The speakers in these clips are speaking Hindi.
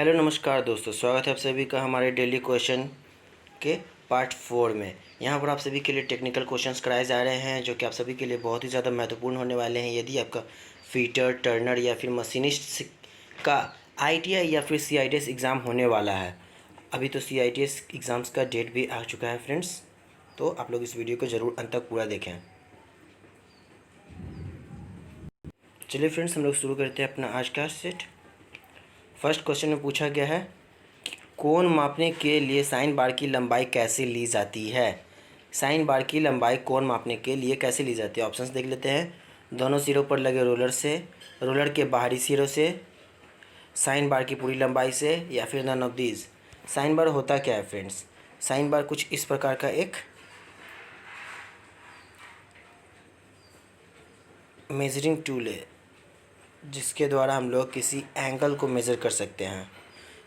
हेलो नमस्कार दोस्तों, स्वागत है आप सभी का हमारे डेली क्वेश्चन के पार्ट 4 में। यहाँ पर आप सभी के लिए टेक्निकल क्वेश्चंस कराए जा रहे हैं जो कि आप सभी के लिए बहुत ही ज़्यादा महत्वपूर्ण होने वाले हैं। यदि आपका फीटर, टर्नर या फिर मशीनिस्ट का आईटीआई या फिर सीआईटीएस एग्ज़ाम होने वाला है। अभी तो सीआईटीएस एग्ज़ाम्स का डेट भी आ चुका है फ्रेंड्स, तो आप लोग इस वीडियो को ज़रूर अंत तक पूरा देखें। चलिए फ्रेंड्स, हम लोग शुरू करते हैं अपना आज का सेट। फर्स्ट क्वेश्चन में पूछा गया है, कोण मापने के लिए साइन बार की लंबाई कैसे ली जाती है। साइन बार की लंबाई कोण मापने के लिए कैसे ली जाती है। ऑप्शंस देख लेते हैं। दोनों सिरों पर लगे रोलर से, रोलर के बाहरी सिरों से, साइन बार की पूरी लंबाई से, या फिर none of these. Sine bar होता क्या है फ्रेंड्स। साइन बार कुछ इस प्रकार का एक मेजरिंग टूल है जिसके द्वारा हम लोग किसी एंगल को मेज़र कर सकते हैं।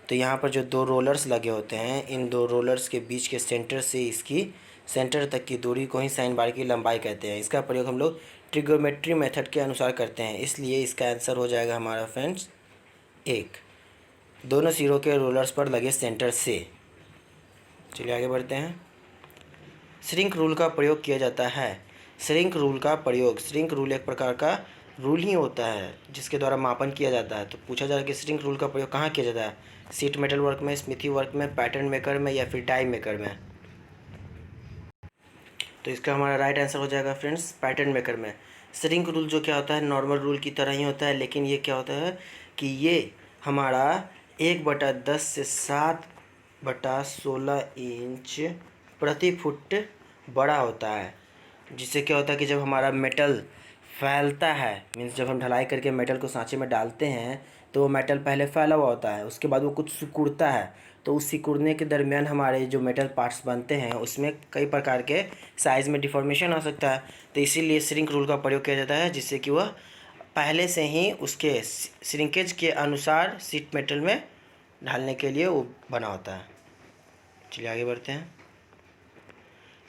तो यहाँ पर जो दो रोलर्स लगे होते हैं, इन दो रोलर्स के बीच के सेंटर से इसकी सेंटर तक की दूरी को ही साइन बार की लंबाई कहते हैं। इसका प्रयोग हम लोग ट्रिग्नोमेट्री मेथड के अनुसार करते हैं, इसलिए इसका आंसर हो जाएगा हमारा फ्रेंड्स 1, दोनों सिरों के रोलर्स पर लगे सेंटर से। चलिए आगे बढ़ते हैं। श्रिंक रूल का प्रयोग किया जाता है। श्रिंक रूल एक प्रकार का रूल ही होता है जिसके द्वारा मापन किया जाता है। तो पूछा जा रहा है कि श्रिंक रूल का प्रयोग कहाँ किया जाता है। सीट मेटल वर्क में, स्मिथी वर्क में, पैटर्न मेकर में, या फिर डाई मेकर में। तो इसका हमारा राइट आंसर हो जाएगा फ्रेंड्स पैटर्न मेकर में। श्रिंक रूल जो क्या होता है, नॉर्मल रूल की तरह ही होता है, लेकिन ये क्या होता है कि ये हमारा 1/10 से 7/16 इंच प्रति फुट बड़ा होता है। जिससे क्या होता है कि जब हमारा मेटल फैलता है, मीन्स जब हम ढलाई करके मेटल को सांचे में डालते हैं तो वो मेटल पहले फैला हुआ होता है, उसके बाद वो कुछ सिकुड़ता है। तो उस सिकुड़ने के दरमियान हमारे जो मेटल पार्ट्स बनते हैं उसमें कई प्रकार के साइज़ में डिफॉर्मेशन आ सकता है। तो इसीलिए श्रिंक रूल का प्रयोग किया जाता है, जिससे कि वह पहले से ही उसके श्रिंकेज के अनुसार शीट मेटल में ढालने के लिए वो बना होता है। चलिए आगे बढ़ते हैं।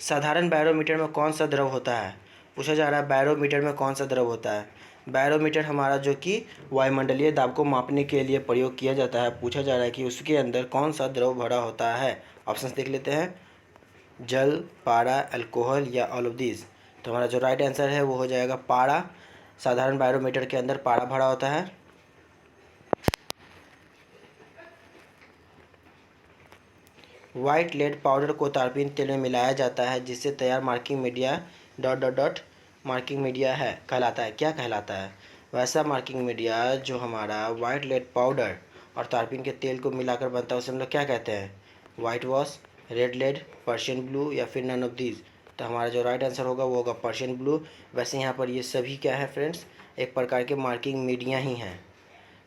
साधारण बैरोमीटर में कौन सा द्रव होता है। पूछा जा रहा है बैरोमीटर में कौन सा द्रव होता है। बैरोमीटर हमारा जो कि वायुमंडलीय दाब को मापने के लिए प्रयोग किया जाता है। पूछा जा रहा है कि उसके अंदर कौन सा द्रव भरा होता है। ऑप्शंस देख लेते हैं। जल, पारा, अल्कोहल या ऑल ऑफ दीज। तो हमारा जो राइट आंसर है वो हो जाएगा पारा। साधारण बैरोमीटर के अंदर पारा भरा होता है। व्हाइट लेड पाउडर को तारपीन तेल में मिलाया जाता है जिससे तैयार marking media dot marking media है कहलाता है। क्या कहलाता है। वैसा मार्किंग मीडिया जो हमारा व्हाइट लेड पाउडर और तारपीन के तेल को मिलाकर बनता है उसे हम लोग क्या कहते हैं। White wash, red lead, Persian blue या फिर नन ऑफ दीज। तो हमारा जो राइट आंसर होगा वो होगा पर्शियन ब्लू। वैसे यहाँ पर ये सभी क्या है फ्रेंड्स, एक प्रकार के मार्किंग मीडिया ही हैं।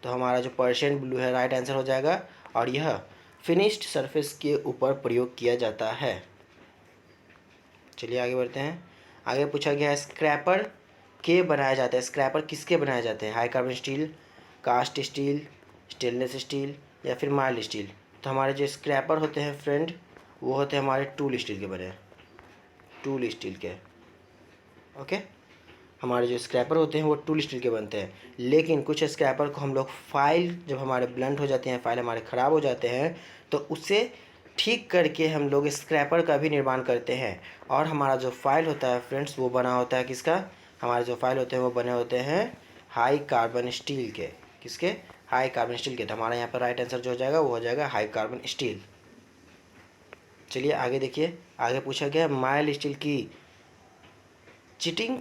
तो हमारा जो पर्शियन ब्लू है राइट आंसर हो जाएगा, और यह फिनिश्ड सरफेस के ऊपर प्रयोग किया जाता है। चलिए आगे बढ़ते हैं। आगे पूछा गया है स्क्रैपर के बनाया जाता है। स्क्रैपर किसके बनाए जाते हैं। High carbon steel, cast steel, stainless steel या फिर माइल्ड स्टील। तो हमारे जो स्क्रैपर होते हैं फ्रेंड वो होते हैं हमारे टूल स्टील के बने, टूल स्टील के। ओके, हमारे जो स्क्रैपर होते हैं वो टूल स्टील के बनते हैं। लेकिन कुछ स्क्रैपर को हम लोग फाइल जब हमारे ब्लंट हो जाते हैं, फाइल हमारे ख़राब हो जाते हैं, तो उसे ठीक करके हम लोग स्क्रैपर का भी निर्माण करते हैं। और हमारा जो फाइल होता है फ्रेंड्स वो बना होता है किसका। हमारे जो फाइल होते हैं वो बने होते हैं हाई कार्बन स्टील के। किसके। हाई कार्बन स्टील के। तो हमारा यहाँ पर राइट आंसर जो हो जाएगा वो हो जाएगा हाई कार्बन स्टील। चलिए आगे देखिए। आगे पूछा गया माइल्ड स्टील की चिटिंग,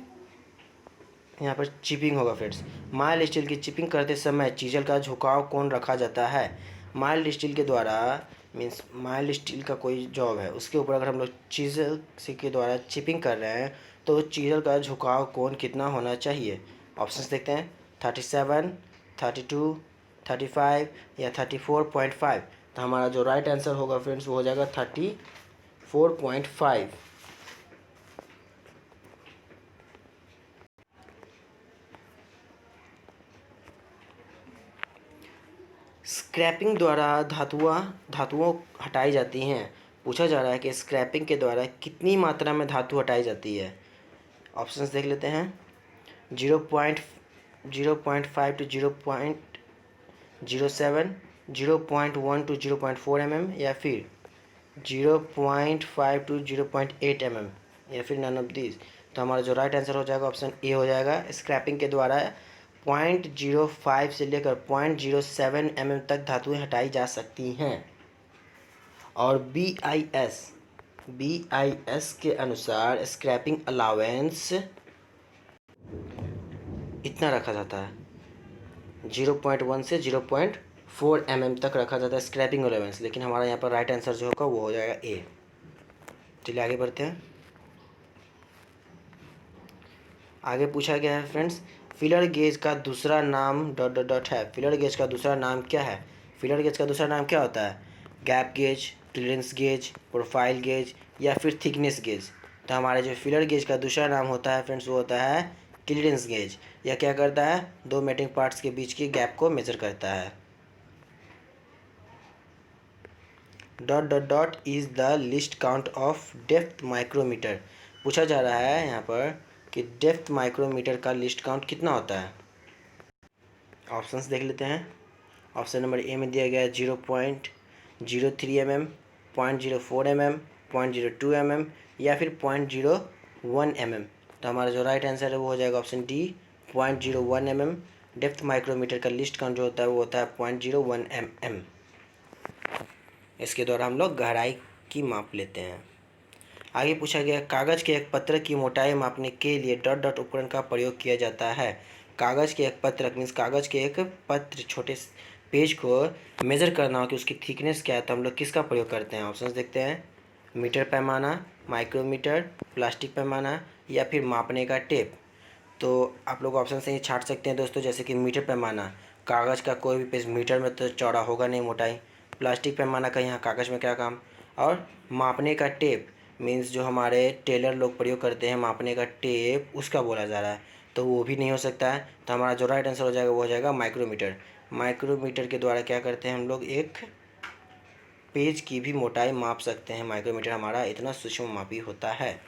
यहाँ पर चिपिंग होगा फ्रेंड्स। माइल्ड स्टील की चिपिंग करते समय चीजल का झुकाव कोण रखा जाता है। माइल्ड स्टील के द्वारा मीन्स माइल्ड स्टील का कोई जॉब है उसके ऊपर अगर हम लोग चीजल से के द्वारा चिपिंग कर रहे हैं तो चीजल का झुकाव कोण कितना होना चाहिए। ऑप्शंस देखते हैं। 37, 32, 35 या 34.5। तो हमारा जो राइट आंसर होगा फ्रेंड्स वो हो जाएगा 34.5। स्क्रैपिंग द्वारा धातुओं हटाई जाती हैं। पूछा जा रहा है कि स्क्रैपिंग के द्वारा कितनी मात्रा में धातु हटाई जाती है। ऑप्शंस देख लेते हैं। 0.5 to 0.07, 0.1 to 0.4 mm या फिर 0.5 to 0.8 mm या फिर नन ऑफ दिस। तो हमारा जो राइट आंसर हो जाएगा ऑप्शन ए हो जाएगा। स्क्रैपिंग के द्वारा 0.05 से लेकर 0.07 mm तक धातुएं हटाई जा सकती हैं। और BIS के अनुसार स्क्रैपिंग अलाउंस इतना रखा जाता है, 0.1 से 0.4 mm तक रखा जाता है स्क्रैपिंग अलाउंस। लेकिन हमारा यहाँ पर राइट आंसर जो होगा वो हो जाएगा ए। चलिए आगे बढ़ते हैं। आगे पूछा गया है फ्रेंड्स, फिलर गेज का दूसरा नाम डॉट डॉट डॉट है। फिलर गेज का दूसरा नाम क्या है? फिलर गेज का दूसरा नाम क्या होता है? Gap gauge, clearance gauge, profile gauge या फिर थिकनेस गेज। तो हमारे जो फिलर गेज का दूसरा नाम होता है फ्रेंड्स वो होता है क्लियरेंस गेज। यह क्या करता है? दो मेटिंग पार्ट्स के बीच के गैप को मेजर करता है। Dot dot dot is the least count of depth micrometer. पूछा जा रहा है यहाँ पर कि डेप्थ माइक्रोमीटर का लिस्ट काउंट कितना होता है। ऑप्शंस देख लेते हैं। ऑप्शन नंबर ए में दिया गया है 0.03 mm, 0.04 mm, 0.02 mm या फिर 0.01 mm। तो हमारा जो राइट आंसर है वो हो जाएगा option D 0.01 mm। Depth micrometer का लिस्ट काउंट जो होता है वो होता है 0.01 mm। इसके द्वारा हम लोग गहराई की माप लेते हैं। आगे पूछा गया, कागज़ के एक पत्रक की मोटाई मापने के लिए डॉट डॉट उपकरण का प्रयोग किया जाता है। कागज़ के एक पत्रक मीन्स कागज़ के एक पत्र छोटे पेज को मेज़र करना हो कि उसकी थिकनेस क्या है, तो हम लोग किसका प्रयोग करते हैं? ऑप्शंस देखते हैं। मीटर पैमाना, माइक्रोमीटर, प्लास्टिक पैमाना या फिर मापने का टेप। तो आप लोग ऑप्शन से ही छाट सकते हैं दोस्तों, जैसे कि मीटर पैमाना, कागज़ का कोई भी पेज मीटर में तो चौड़ा होगा नहीं मोटाई। प्लास्टिक पैमाना का यहाँ कागज़ में क्या काम। और मापने का टेप मीन्स जो हमारे टेलर लोग प्रयोग करते हैं मापने का टेप, उसका बोला जा रहा है, तो वो भी नहीं हो सकता है। तो हमारा जो राइट आंसर हो जाएगा वो हो जाएगा माइक्रोमीटर। माइक्रोमीटर के द्वारा क्या करते हैं हम लोग, एक पेज की भी मोटाई माप सकते हैं। माइक्रोमीटर हमारा इतना सूक्ष्म मापी होता है।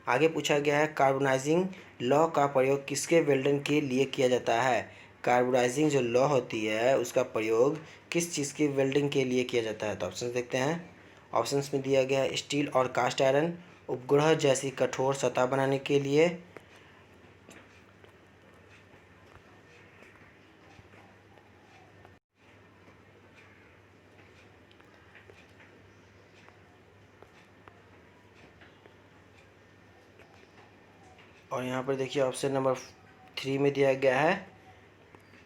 आगे पूछा गया है, कार्बोनाइजिंग लॉ का प्रयोग किसके वेल्डिंग के लिए किया जाता है? कार्बोनाइजिंग जो लॉ होती है उसका प्रयोग किस चीज़ की वेल्डिंग के लिए किया जाता है? तो ऑप्शन देखते हैं। ऑप्शंस में दिया गया है स्टील और कास्ट आयरन, उपग्रह जैसी कठोर सतह बनाने के लिए, और यहाँ पर देखिए ऑप्शन नंबर 3 में दिया गया है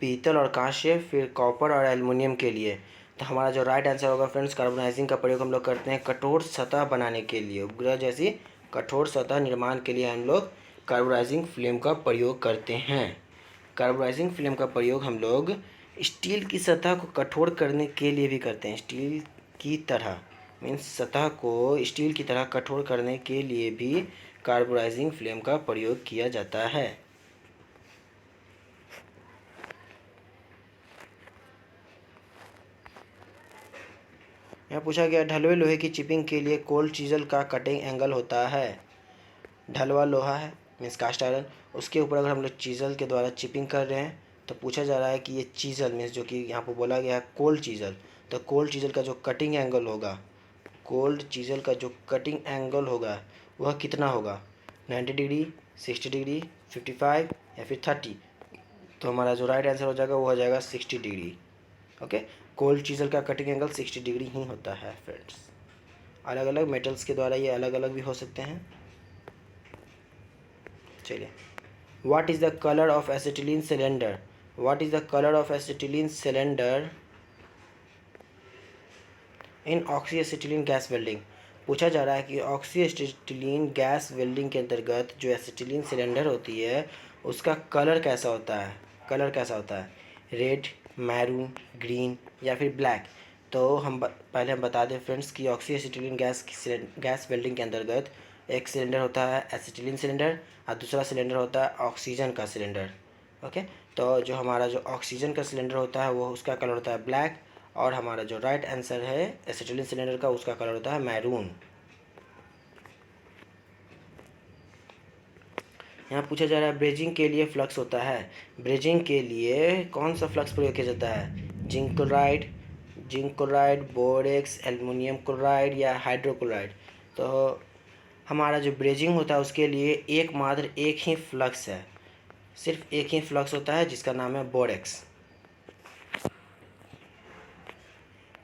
पीतल और कांस्य, फिर कॉपर और एल्युमिनियम के लिए। तो हमारा जो राइट आंसर होगा फ्रेंड्स, कार्बोनाइजिंग का प्रयोग हम लोग करते हैं कठोर सतह बनाने के लिए। उपग्रह जैसी कठोर सतह निर्माण के लिए हम लोग कार्बोनाइजिंग फ्लेम का प्रयोग करते हैं। कार्बोनाइजिंग फ्लेम का प्रयोग हम लोग स्टील की सतह को कठोर करने के लिए भी करते हैं। स्टील की तरह मीन्स सतह को स्टील की तरह कठोर करने के लिए भी कार्बोनाइजिंग फ्लेम का प्रयोग किया जाता है। यहाँ पूछा गया, ढलवे लोहे की चिपिंग के लिए कोल्ड चीजल का कटिंग एंगल होता है। ढलवा लोहा है मीन्स कास्ट आयरन, उसके ऊपर अगर हम लोग चीजल के द्वारा चिपिंग कर रहे हैं तो पूछा जा रहा है कि ये चीजल मीन्स जो कि यहाँ पर बोला गया है कोल्ड चीजल, तो कोल्ड चीजल का जो कटिंग एंगल होगा, कोल्ड चीजल का जो कटिंग एंगल होगा वह कितना होगा? 90 डिग्री, 60 डिग्री, 55 या फिर 30। तो हमारा जो राइट आंसर हो जाएगा वो हो जाएगा 60 डिग्री। ओके, कोल्ड चीजल का कटिंग एंगल 60 डिग्री ही होता है फ्रेंड्स। अलग अलग मेटल्स के द्वारा ये अलग अलग भी हो सकते हैं। चलिए, what is the colour of acetylene cylinder? What is the colour of acetylene cylinder in oxy acetylene gas welding? पूछा जा रहा है कि ऑक्सी एसिटिलीन गैस वेल्डिंग के अंतर्गत जो एसिटिलीन सिलेंडर होती है उसका कलर कैसा होता है? कलर कैसा होता है? रेड, मैरून, ग्रीन या फिर ब्लैक? तो पहले हम बता दें फ्रेंड्स कि ऑक्सी एसिटिलीन गैस वेल्डिंग के अंतर्गत एक सिलेंडर होता है एसिटिलीन सिलेंडर और दूसरा सिलेंडर होता है ऑक्सीजन का सिलेंडर। ओके, तो जो हमारा जो ऑक्सीजन का सिलेंडर होता है वो उसका कलर होता है ब्लैक, और हमारा जो राइट आंसर है एसिटिलीन सिलेंडर का उसका कलर होता है मैरून। यहाँ पूछा जा रहा है ब्रेजिंग के लिए फ्लक्स होता है। ब्रेजिंग के लिए कौन सा फ्लक्स प्रयोग किया जाता है? Zinc chloride, borax, aluminium chloride या हाइड्रोक्लोराइड। तो हमारा जो ब्रेजिंग होता है उसके लिए एकमात्र एक ही फ्लक्स है, सिर्फ एक ही फ्लक्स होता है जिसका नाम है बोरेक्स।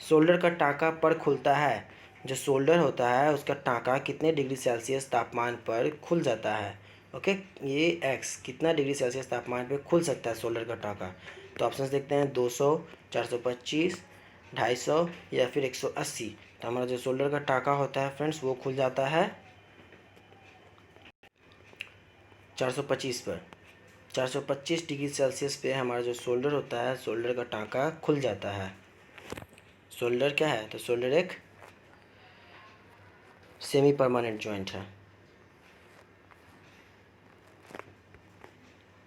सोल्डर का टाँका पर खुलता है। जो सोल्डर होता है उसका टाँका कितने डिग्री सेल्सियस तापमान पर खुल जाता है? ओके, ये एक्स कितना डिग्री सेल्सियस तापमान पर खुल सकता है सोल्डर का टाँका? तो ऑप्शंस देखते हैं 200, 425, 250 या फिर 180। तो हमारा जो सोल्डर का टाँका होता है फ्रेंड्स वो खुल जाता है 425 पर। 425 डिग्री सेल्सियस पे हमारा जो सोल्डर होता है, सोल्डर का टाँका खुल जाता है। सोल्डर क्या है? तो सोल्डर एक सेमी परमानेंट जॉइंट है।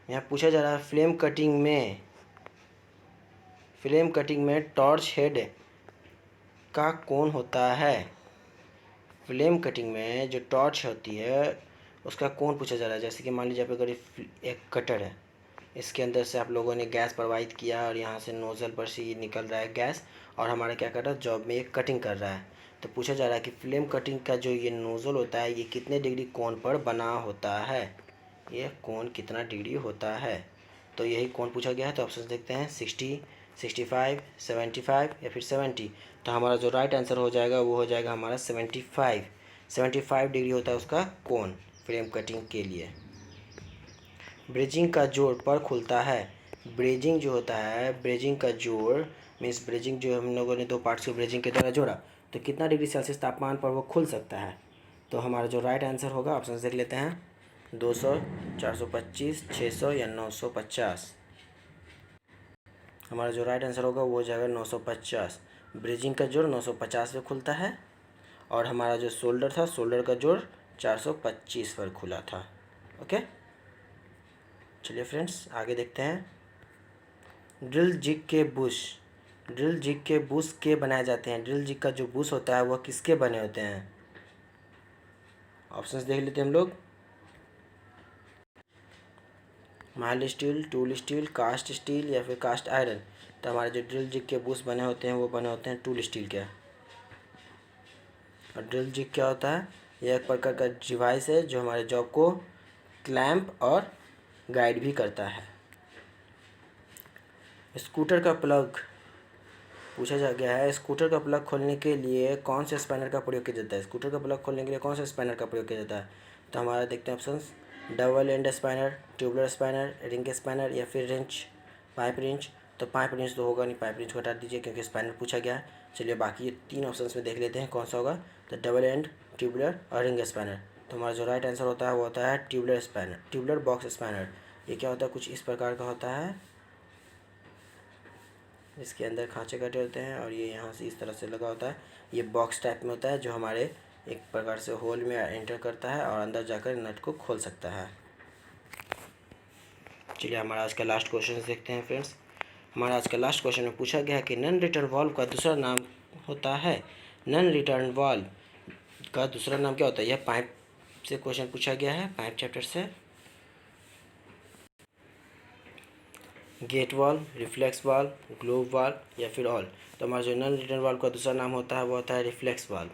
यहाँ पूछा जा रहा है फ्लेम कटिंग में टॉर्च हेड का कौन होता है? फ्लेम कटिंग में जो टॉर्च होती है उसका कौन पूछा जा रहा है। जैसे कि मान लीजिए आप अगर एक कटर है, इसके अंदर से आप लोगों ने गैस प्रवाहित किया और यहाँ से नोज़ल पर से ये निकल रहा है गैस, और हमारा क्या कर रहा है, जॉब में एक कटिंग कर रहा है। तो पूछा जा रहा है कि फ्लेम कटिंग का जो ये नोज़ल होता है ये कितने डिग्री कोण पर बना होता है, ये कोण कितना डिग्री होता है। तो यही कोण पूछा गया है। तो ऑप्शन देखते हैं 60, 65, 75 या फिर 70। तो हमारा जो राइट आंसर हो जाएगा वो हो जाएगा हमारा 75 डिग्री होता है उसका कोण फ्रेम कटिंग के लिए। ब्रेजिंग का जोड़ पर खुलता है। ब्रेजिंग जो होता है, ब्रेजिंग का जोड़ मीन्स ब्रेजिंग जो हम लोगों ने दो पार्ट्स को ब्रेजिंग के द्वारा जोड़ा, तो कितना डिग्री सेल्सियस तापमान पर वो खुल सकता है। तो हमारा जो राइट आंसर होगा, ऑप्शन देख लेते हैं 200, 425, 600 या 950। हमारा जो राइट आंसर होगा वो हो जाएगा 950। ब्रेजिंग का जोड़ 950 पे खुलता है और हमारा जो शोल्डर था, शोल्डर का जोड़ 425 पर खुला था। ओके, चलिए फ्रेंड्स आगे देखते हैं। ड्रिल जिग के बुश के बनाए जाते हैं। ड्रिल जिग का जो बुश होता है वह किसके बने होते हैं? ऑप्शंस देख लेते हैं हम लोग। Mild steel, tool steel, cast steel या फिर कास्ट आयरन। तो हमारे जो ड्रिल जिग के बुश बने होते हैं वो बने होते हैं टूल स्टील के। और ड्रिल जिग क्या होता है? यह एक प्रकार का डिवाइस है जो हमारे जॉब को क्लैंप और गाइड भी करता है। स्कूटर का प्लग पूछा जा गया है। स्कूटर का प्लग खोलने के लिए कौन से स्पैनर का प्रयोग किया जाता है? स्कूटर का प्लग खोलने के लिए कौन से स्पैनर का प्रयोग किया जाता है? तो हमारा देखते हैं options. Double end spanner, tubular spanner, ring spanner या फिर रिंच, पाइप रिंच। तो पाइप रिंच तो होगा नहीं, पाइप रिंच को हटा दीजिए क्योंकि स्पैनर पूछा गया है। चलिए बाकी ये तीन ऑप्शंस में देख लेते हैं कौन सा होगा। तो डबल एंड, ट्यूबलर और रिंग स्पैनर। तो हमारा जो राइट आंसर होता है वो होता है tubular spanner, tubular box spanner. ये क्या होता है? कुछ इस प्रकार का होता है, इसके अंदर खांचे कटे होते हैं और ये यहाँ से इस तरह से लगा होता है। ये बॉक्स टाइप में होता है जो हमारे एक प्रकार से होल में एंटर करता है और अंदर जाकर नट को खोल सकता है। चलिए हमारा आज का लास्ट क्वेश्चन देखते हैं फ्रेंड्स। हमारा आज का लास्ट क्वेश्चन में पूछा गया है कि नन रिटर्न वाल्व का दूसरा नाम होता है। नन रिटर्न वाल्व का दूसरा नाम क्या होता है? यह पाइप से क्वेश्चन पूछा गया है, पाइप चैप्टर से। Gate valve, reflex valve, globe valve या फिर ऑल। तो हमारा जो नन रिटर्न वाल्व का दूसरा नाम होता है वो होता है रिफ्लेक्स वाल्व।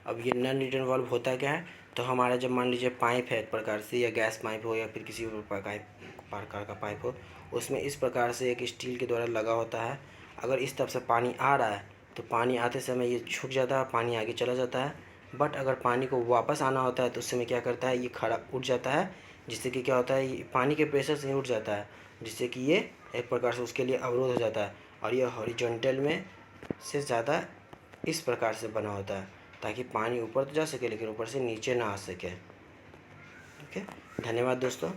अब ये नन रिटर्न वाल्व होता क्या है? तो हमारा जब मान लीजिए पाइप है एक प्रकार से, या गैस पाइप हो या फिर किसी भी प्रकार का पाइप हो, उसमें इस प्रकार से एक स्टील के द्वारा लगा होता है। अगर इस तरफ से पानी आ रहा है तो पानी आते समय ये झुक जाता है, पानी आगे चला जाता है। बट अगर पानी को वापस आना होता है तो उस समय क्या करता है, ये खड़ा उठ जाता है, जिससे कि क्या होता है, ये पानी के प्रेशर से उठ जाता है, जिससे कि ये एक प्रकार से उसके लिए अवरोध हो जाता है। और ये हॉरिजॉन्टल में से ज़्यादा इस प्रकार से बना होता है ताकि पानी ऊपर तो जा सके लेकिन ऊपर से नीचे ना आ सके। ओके, धन्यवाद दोस्तों।